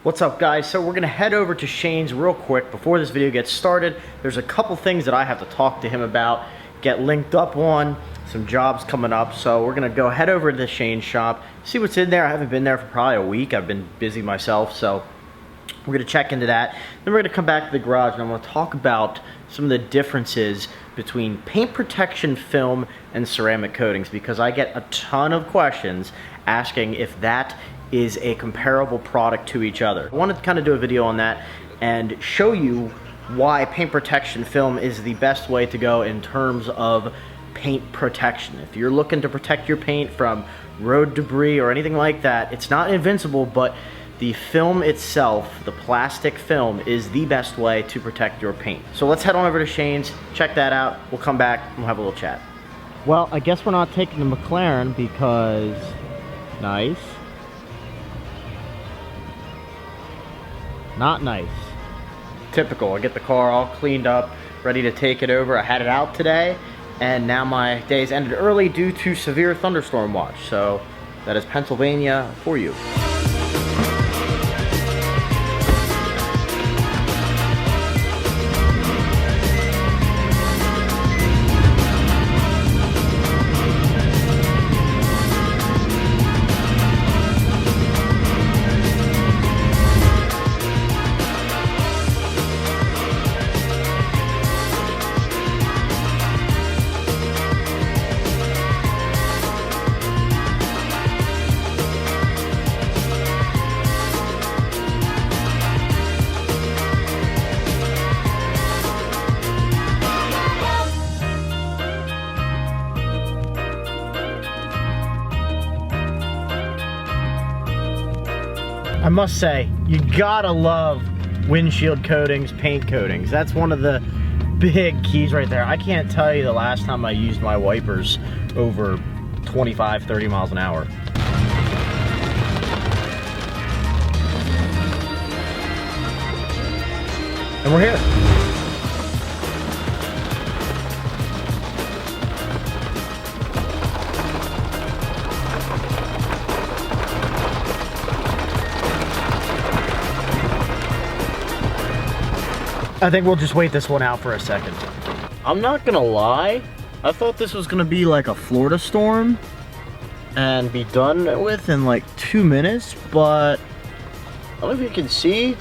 What's up, guys? So we're gonna head over to Shane's real quick before this video gets started. There's a couple things that I have to talk to him about, get linked up on, some jobs coming up. So we're gonna go head over to the Shane's shop, see what's in there. I haven't been there for probably a week. I've been busy myself, so we're gonna check into that. Then we're gonna come back to the garage and I'm gonna talk about some of the differences between paint protection film and ceramic coatings, because I get a ton of questions asking if that is a comparable product to each other. I wanted to kind of do a video on that and show you why paint protection film is the best way to go in terms of paint protection. If you're looking to protect your paint from road debris or anything like that, it's not invincible, but the film itself, the plastic film, is the best way to protect your paint. So let's head on over to Shane's, check that out. We'll come back and we'll have a little chat. Well, I guess we're not taking the McLaren because, nice. Not nice. Typical. I get the car all cleaned up, ready to take it over. I had it out today, and now my day's ended early due to severe thunderstorm watch. So that is Pennsylvania for you. I must say, you gotta love windshield coatings, paint coatings. That's one of the big keys right there. I can't tell you the last time I used my wipers over 25, 30 miles an hour. And we're here. I think we'll just wait this one out for a second. I'm not gonna lie, I thought this was gonna be like a Florida storm and be done with in like 2 minutes, but I don't know if you can see,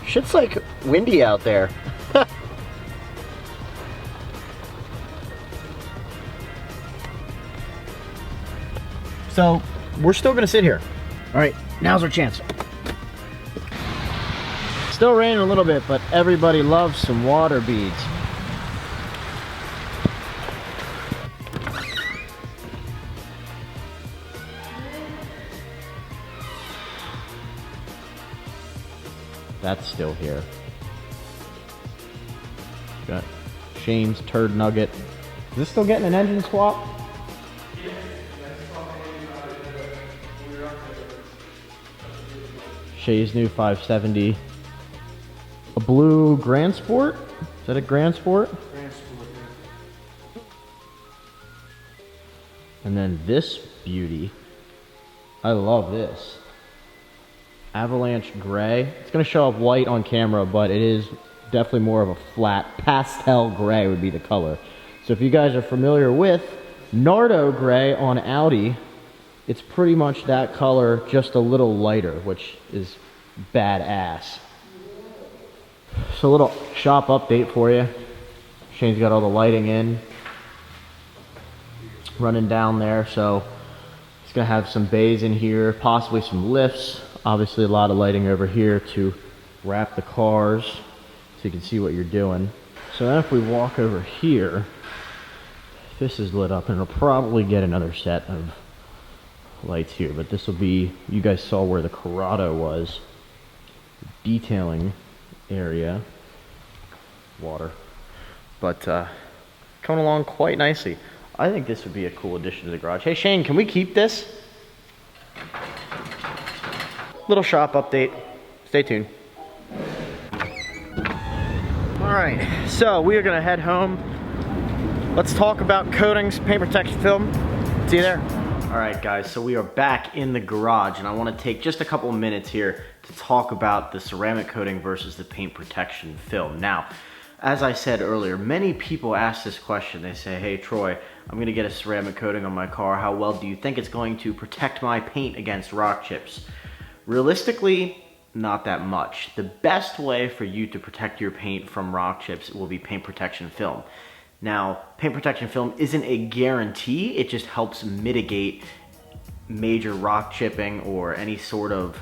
shit's like windy out there. So we're still gonna sit here. All right, now's our chance. Still raining a little bit, but everybody loves some water beads. That's still here. Got Shane's turd nugget. Is this still getting an engine swap? Shay's new 570. A blue Grand Sport? Is that a Grand Sport? Grand Sport, yeah. And then this beauty. I love this. Avalanche gray. It's going to show up white on camera, but it is definitely more of a flat pastel gray would be the color. So if you guys are familiar with Nardo gray on Audi, it's pretty much that color, just a little lighter, which is badass. So a little shop update for you. Shane's got all the lighting in, running down there, so he's gonna have some bays in here, possibly some lifts. Obviously a lot of lighting over here to wrap the cars so you can see what you're doing. So then if we walk over here, this is lit up and it'll probably get another set of lights here, but this will be, you guys saw where the Corrado was, detailing area, water, but coming along quite nicely. I think this would be a cool addition to the garage. Hey Shane, can we keep this? Little shop update. Stay tuned. All right, so we are gonna head home. Let's talk about coatings, paint protection film. See you there. All right, guys, so we are back in the garage, and I want to take just a couple of minutes here to talk about the ceramic coating versus the paint protection film. Now, as I said earlier, many people ask this question. They say, hey Troy, I'm gonna get a ceramic coating on my car. How well do you think it's going to protect my paint against rock chips? Realistically, not that much. The best way for you to protect your paint from rock chips will be paint protection film. Now, paint protection film isn't a guarantee, it just helps mitigate major rock chipping or any sort of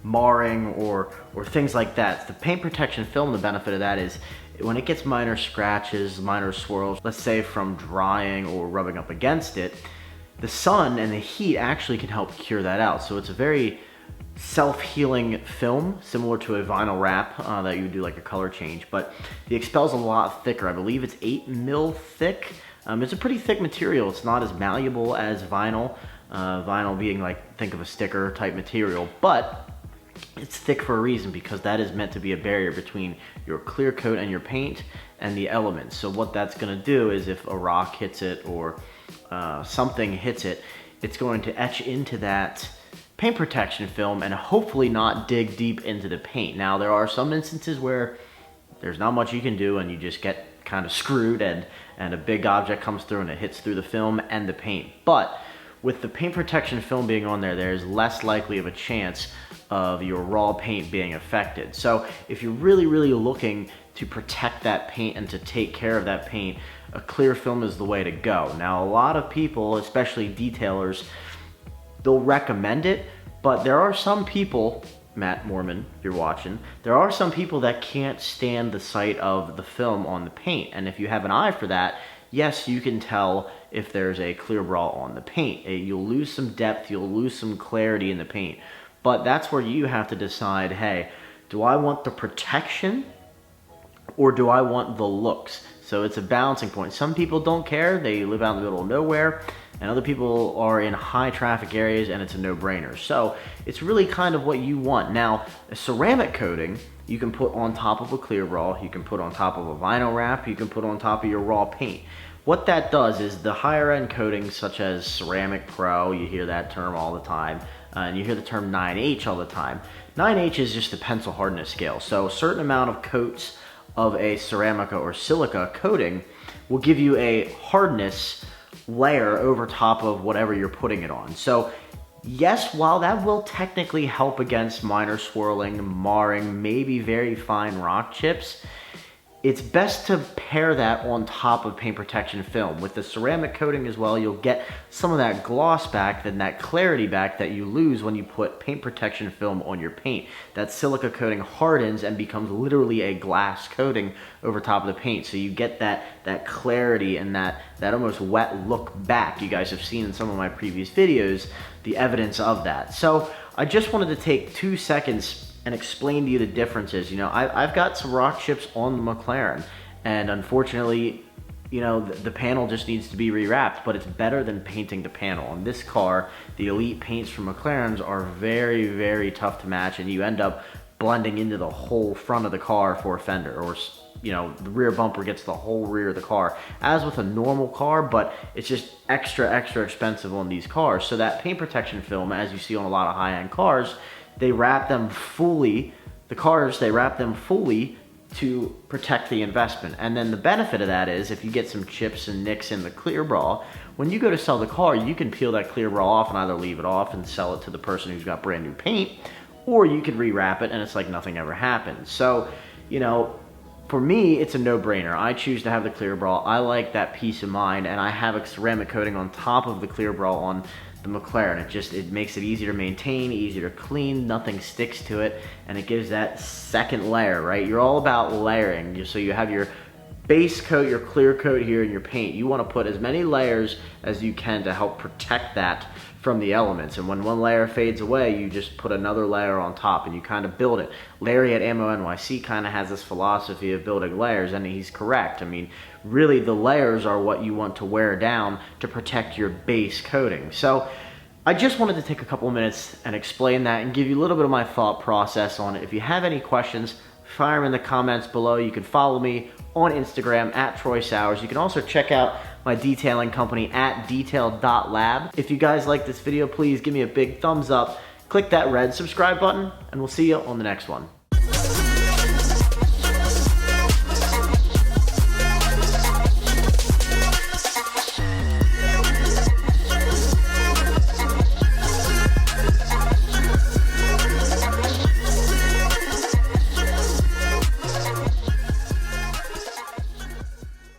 marring or things like that. The paint protection film, the benefit of that is when it gets minor scratches, minor swirls, let's say from drying or rubbing up against it, the sun and the heat actually can help cure that out. So it's a very self-healing film, similar to a vinyl wrap that you would do like a color change, but the expel's a lot thicker. I believe it's 8 mil thick. It's a pretty thick material. It's not as malleable as vinyl. Vinyl being like, think of a sticker type material, but it's thick for a reason, because that is meant to be a barrier between your clear coat and your paint and the elements. So what that's going to do is if a rock hits it or something hits it, it's going to etch into that paint protection film and hopefully not dig deep into the paint. Now, there are some instances where there's not much you can do and you just get kind of screwed and a big object comes through and it hits through the film and the paint. But with the paint protection film being on there, there's less likely of a chance of your raw paint being affected. So if you're really looking to protect that paint and to take care of that paint, a clear film is the way to go. Now, a lot of people, especially detailers, they'll recommend it, but there are some people, Matt Mormon, if you're watching, there are some people that can't stand the sight of the film on the paint. And if you have an eye for that, yes, you can tell if there's a clear bra on the paint. You'll lose some depth, you'll lose some clarity in the paint. But that's where you have to decide, hey, do I want the protection or do I want the looks? So it's a balancing point. Some people don't care, they live out in the middle of nowhere, and other people are in high traffic areas and it's a no-brainer. So it's really kind of what you want. Now, a ceramic coating, you can put on top of a clear bra, you can put on top of a vinyl wrap, you can put on top of your raw paint. What that does is the higher end coatings such as Ceramic Pro, you hear that term all the time, and you hear the term 9H all the time. 9H is just the pencil hardness scale. So a certain amount of coats of a ceramica or silica coating will give you a hardness layer over top of whatever you're putting it on. So yes, while that will technically help against minor swirling, marring, maybe very fine rock chips, it's best to pair that on top of paint protection film. With the ceramic coating as well, you'll get some of that gloss back and that clarity back that you lose when you put paint protection film on your paint. That silica coating hardens and becomes literally a glass coating over top of the paint. So you get that clarity and that almost wet look back. You guys have seen in some of my previous videos the evidence of that. So I just wanted to take 2 seconds and explain to you the differences. You know, I've got some rock chips on the McLaren, and unfortunately, you know, the panel just needs to be rewrapped, but it's better than painting the panel. On this car, the elite paints from McLarens are very tough to match, and you end up blending into the whole front of the car for a fender, or you know, the rear bumper gets the whole rear of the car, as with a normal car, but it's just extra expensive on these cars. So that paint protection film, as you see on a lot of high-end cars, they wrap them fully, they wrap them fully to protect the investment. And then the benefit of that is if you get some chips and nicks in the clear bra, when you go to sell the car, you can peel that clear bra off and either leave it off and sell it to the person who's got brand new paint, or you could rewrap it and it's like nothing ever happened. So, you know, for me, it's a no-brainer. I choose to have the clear bra. I like that peace of mind, and I have a ceramic coating on top of the clear bra on the McLaren. It makes it easier to maintain, easier to clean, nothing sticks to it, and it gives that second layer, right? You're all about layering. So you have your base coat, your clear coat here, and your paint. You want to put as many layers as you can to help protect that from the elements. And when one layer fades away, you just put another layer on top and you kind of build it. Larry at Ammo NYC kind of has this philosophy of building layers, and he's correct. I mean, really the layers are what you want to wear down to protect your base coating. So I just wanted to take a couple of minutes and explain that and give you a little bit of my thought process on it. If you have any questions, fire them in the comments below. You can follow me on Instagram at Troy Sowers. You can also check out my detailing company at detailed.lab. If you guys like this video, please give me a big thumbs up. click that red subscribe button, and we'll see you on the next one.